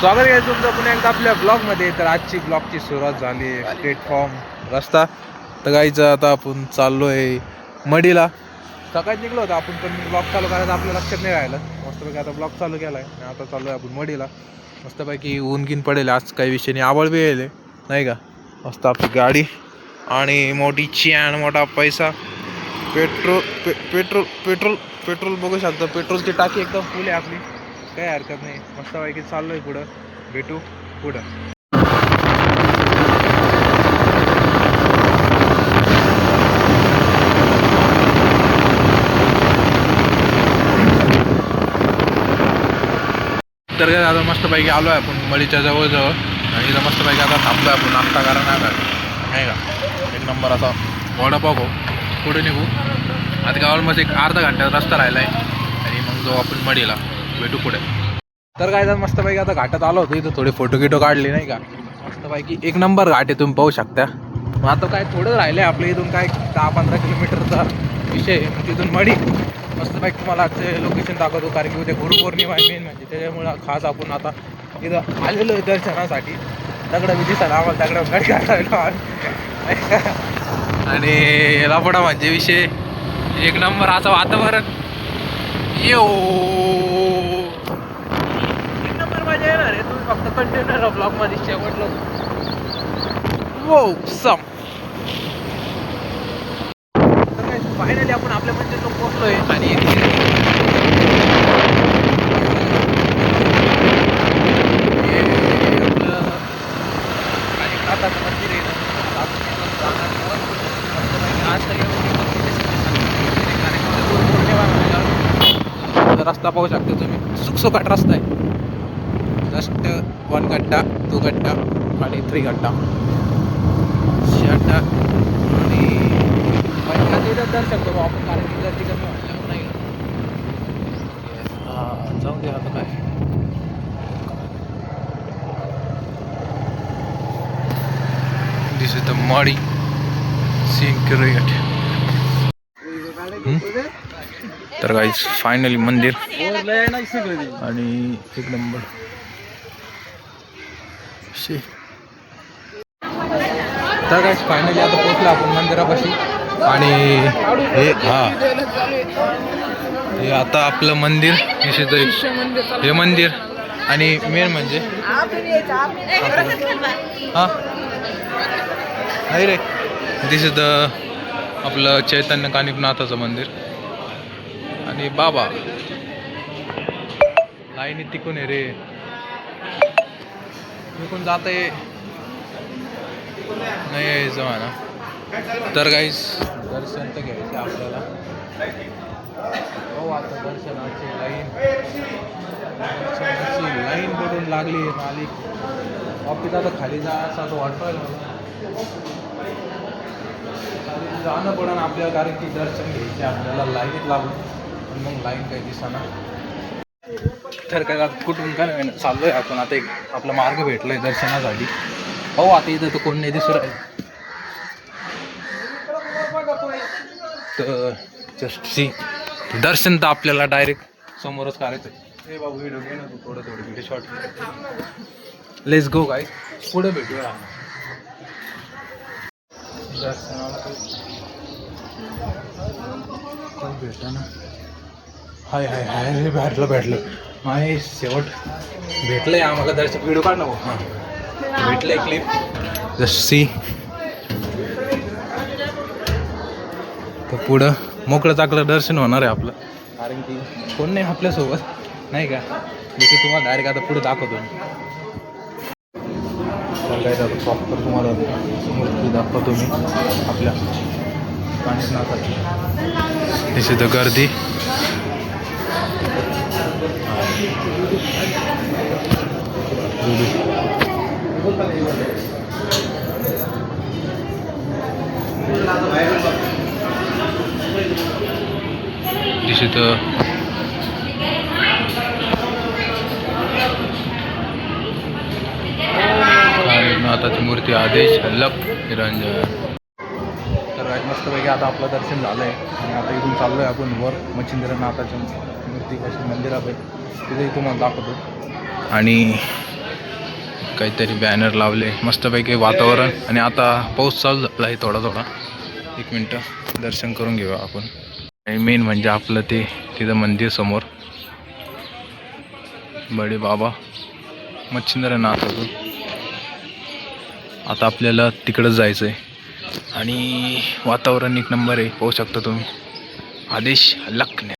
स्वागत आहे तुमचं पुन्हा एकदा आपल्या ब्लॉगमध्ये. तर आजची ब्लॉगची सुरुवात झाली प्लॅटफॉर्म रस्ता. तर गाईचं आता आपण चाललो आहे मडीला. सकाळी निघलो होतो आपण, पण ब्लॉग चालू करायचं आपल्या लक्षात नाही राहिलं. मस्तपैकी आता ब्लॉग चालू केला आहे आणि आता चाललो आहे आपण मडीला. मस्तपैकी ऊन गिन पडेल आज, काही विषय नाही, आवड बी येईल नाही का. मस्त आपली गाडी आणि मोठी चॅन, मोठा पैसा, पेट्रोल बघू शकता. पेट्रोलची टाकी एकदम फुल आहे आपली, काही हरकत नाही. मस्तपैकी चाललोय पुढं, भेटू पुढं. तर काय आता मस्तपैकी आलो आहे आपण मडीच्या जवळजवळ आणि इथं मस्तपैकी आता थांबलो आहे आपण नाश्ता करायला नाही का. एक नंबर असा वडापाव खाऊ, पुढे निघू. आता काय ऑलमोस्ट एक अर्धा घंट्याचा रस्ता राहिला आहे आणि मग जाऊ आपण मडीला, भेटू पुढे. तर काय तर मस्तपैकी आता घाटात आलो होतो, इथं थोडे फोटो गिटो काढले नाही का. मस्तपैकी एक नंबर घाट आहे, तुम्ही पाहू शकता. मग आता काय थोडं राहिलं आहे आपल्या इथून, काय 10-15 किलोमीटरचा विषय आहे. मग तिथून मडी मस्तपैकी तुम्हाला आजचे लोकेशन दाखवतो, कारण की उद्या गुरुपौर्णिमा आहे मेन म्हणजे. त्याच्यामुळं खास आपण आता इथं आलेलो आहे दर्शनासाठी. दगडं बी दिसायला आम्हाला, दगडं गाडी काढायला आणि लफडा म्हणजे विषय एक नंबर असं वातावरण. एक नंबर मजा येणार आहे. तुम्ही फक्त कंटेनर ब्लॉग मध्ये शेवटलो सम. फायनली आपण आपल्या मंदिरला पोहोचलोय आणि नाथाचं मंदिर आहे. रस्ता पाहू शकता तुम्ही, सुखसुखाट रस्ता आहे. जस्ट 1 गड्डा, 2 गड्डा आणि 3 गड्डा गड्डा. आणि दर्शन करू आपण, कारण की गर्दी कमी वाटल्यावर नाही. जाऊ दे आता काय. दिस इज द मडी सिक्रेट. तर गाईज फायनली मंदिर आणि एक नंबर. तर गाईज फायनली आता पोहोचलो आपण मंदिरापाशी आणि हे आता आपलं मंदिर हे मंदिर. आणि मेन म्हणजे नाही रे, दिस इज द आपलं चैतन्य कानिपनाथाचं मंदिर. आणि बाबा लाईनी तिकून आहे रे, तिकून जात आहे नाही यायचं म्हणा. तर काहीच दर्शन तर घ्यायचं आपल्याला. हो आता दर्शनाची लाईन पडून लागली. मालिक ऑफिस आता खाली जा असं वाटतोय मला. जाणं पडून आपल्याला, कारण की दर्शन घ्यायचे आपल्याला लाईनीत लागून. पण मग लाईन काही दिसना. तर काय कुठून काय चाललोय आपण आता, एक आपला मार्ग भेटलोय दर्शनासाठी. हो आता इथं तर कोण नाही दिसू राहील. तर जस्ट सी, दर्शन तर आपल्याला डायरेक्ट समोरच करायचं आहे. बाबू व्हिडिओ घे ना तू, थोडं video short. Let's go guys, पुढे भेटूया. दर्शनाला भेटा ना. हाय हाय हाय रे, भेटलं माय शेवट भेटलंय आम्हाला दर्शन. व्हिडिओ काढ ना. हां भेटलंय क्लिप, जस्ट सी. तर पुढं मोकळं चाकलं दर्शन होणार आहे आपलं, कारण की कोण नाही आपल्यासोबत नाही का. जसं तुम्हाला डायरेक्ट आता पुढे दाखवतो मी. काय जातं प्रॉपर तुम्हाला मूर्ती दाखवतो मी आपल्या कानिपनाथाची. दिस इज द गर्दी. दिस इज द कानिपनाथाची मूर्ती, आदेश लप निरंजन. तर मस्तपैकी आता आपलं दर्शन झालं आहे आणि आता इथून चाललो आहे आपण वर मच्छिंद्रनाथाच्या मूर्ती कशी मंदिरात आहे तिथे तुम्हाला दाखवतो. आणि काहीतरी बॅनर लावले मस्तपैकी वातावरण. आणि आता पाऊस चालू झाला आहे थोडा थोडा. 1 मिनटं दर्शन करून घेऊया आपण. आणि मेन म्हणजे आपलं ते तिथं मंदिर समोर बडे बाबा मच्छिंद्रनाथ होतो. आता आपल्याला तिकडंच जायचं आहे. आणि वातावरण 1 नंबर आहे, पाहू शकता तुम्ही. आदेश लखने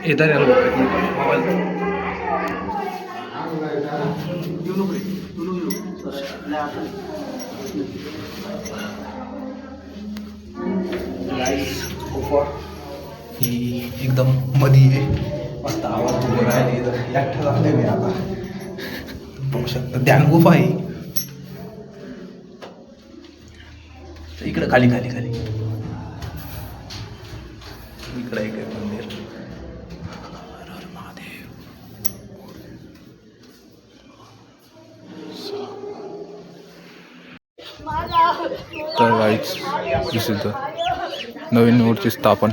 इधर ही एकदम मधी आहे. मस्त आवाज उभं राहिले एकटा झाले मी आता. बघू शकता ध्यान गुफा आहे इकडं. खाली खाली खाली इकडं एक मंदिर. हर हर महादेव. तर गाईच दिसत नवीन मूर्ती स्थापन.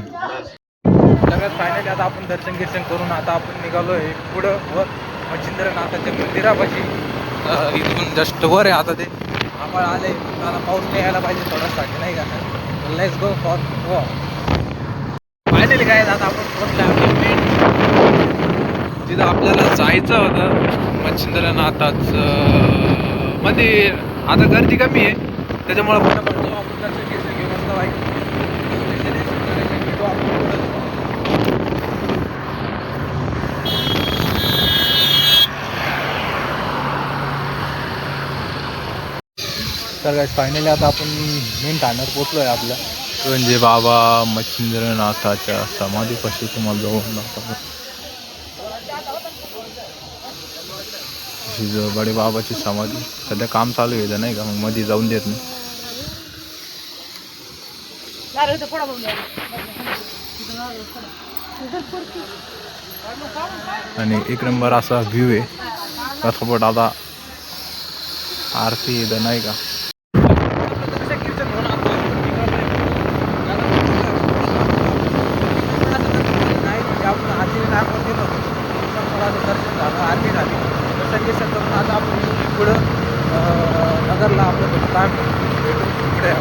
सगळ्यात फायनली आता आपण दर्शन गिर्शन करून आता आपण निघालो आहे पुढं वर मच्छिंद्रनाथाच्या मंदिरापाशी. इथून जस्ट वर आहे आता ते. आम्हाला आले आता पाऊस नाही यायला पाहिजे थोडासाठी नाही का. Let's go for walk. Finally काय आता आपण पोहोचलो मेन तिथं आपल्याला जायचं होतं मच्छिंद्रनाथाचं मंदिर. आता गर्दी कमी आहे त्याच्यामुळे आपण दर्शन गिर्शन घेऊ मस्त वाईट. तर काय फायनली आता आपण मेन ठाण्यावर पोचलो आहे आपल्या. म्हणजे बाबा मच्छिंद्रनाथाच्या समाधीपाशी तुम्हाला जाऊन दाखवतो. बडे बाबाची समाधी सध्या काम चालू आहे नाही का, मग मध्ये जाऊन देत नाही. आणि 1 नंबर असा व्ह्यू आहे. कथापट आता आरती इथं नाही का. आरती झाली दर्शन करून आता आपण पुढं नगरला आपलं काम भेटून पुढे.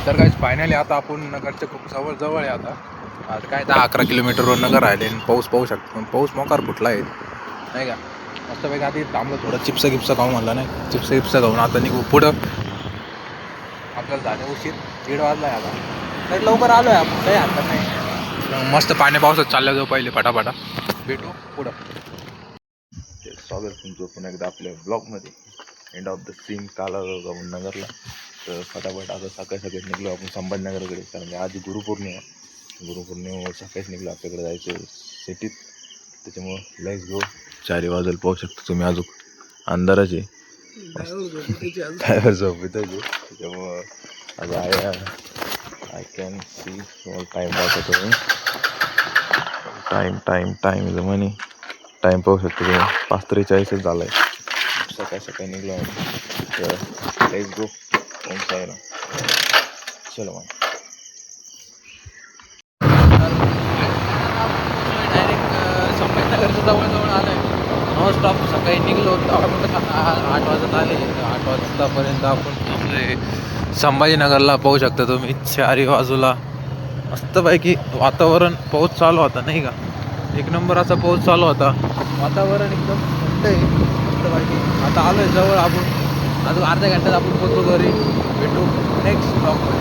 तर काय फायनली आता आपण नगरच्या खूप जवळ आहे. आता काय 10-11 किलोमीटरवर नगर राहिले. पाऊस पाहू शकतो पण पाऊस मोकार फुटला आहे नाही का. मस्तपैकी आधी थांबलो थोडं चिप्स गिप्स खाऊन म्हणला नाही. चिप्स गिप्स खाऊन आता निघू पुढं. आपल्याला झाले उशीर 1:30 वाजला आहे आता. तर लवकर आलो आहे आपण काही हरकत नाही. मस्त पाण्या पावसात चालल्या जाऊ पहिले फटाफटा. भेटू पुढं. स्वागत तुमचं पुन्हा एकदा आपल्या ब्लॉगमध्ये. एंड ऑफ द सीन काला जाऊन नगरला. तर फटाफट आता सकाळी निघलो आपण संभाजीनगरकडे. कारण आज गुरुपौर्णिमेवर सकाळीच निघलो. आपल्याकडे जायचं सिटीत त्याच्यामुळं लेट्स गो. 4 वाजेला पाहू शकतो तुम्ही. अजून अंधारच आहे. काय झोपेतच आहे त्याच्यामुळं आज आय कॅन सी टाईम पाहतो तुम्ही. Time is money. टाईम पाहू शकतो तुम्ही 5:43 झाला आहे. सकाळी निघलो तर लेट्स गो. चलो मग डायरेक्ट संभाजीनगरचं जवळ आलं आहे. नॉन स्टॉप सकाळी निघलो 8 वाजता आले. 8 वाजतापर्यंत आपण थांबले संभाजीनगरला. पाहू शकता तुम्ही 4 बाजूला मस्तपैकी वातावरण. पाऊस चालू होता नाही का. 1 नंबर असा पाऊस चालू होता. वातावरण एकदम थंड आहे मस्तपैकी. आता आलो आहे जवळ आपण. अजून अर्ध्या घंट्यात आपण पोहोचू घरी. भेटू नेक्स्ट ब्लॉगमध्ये.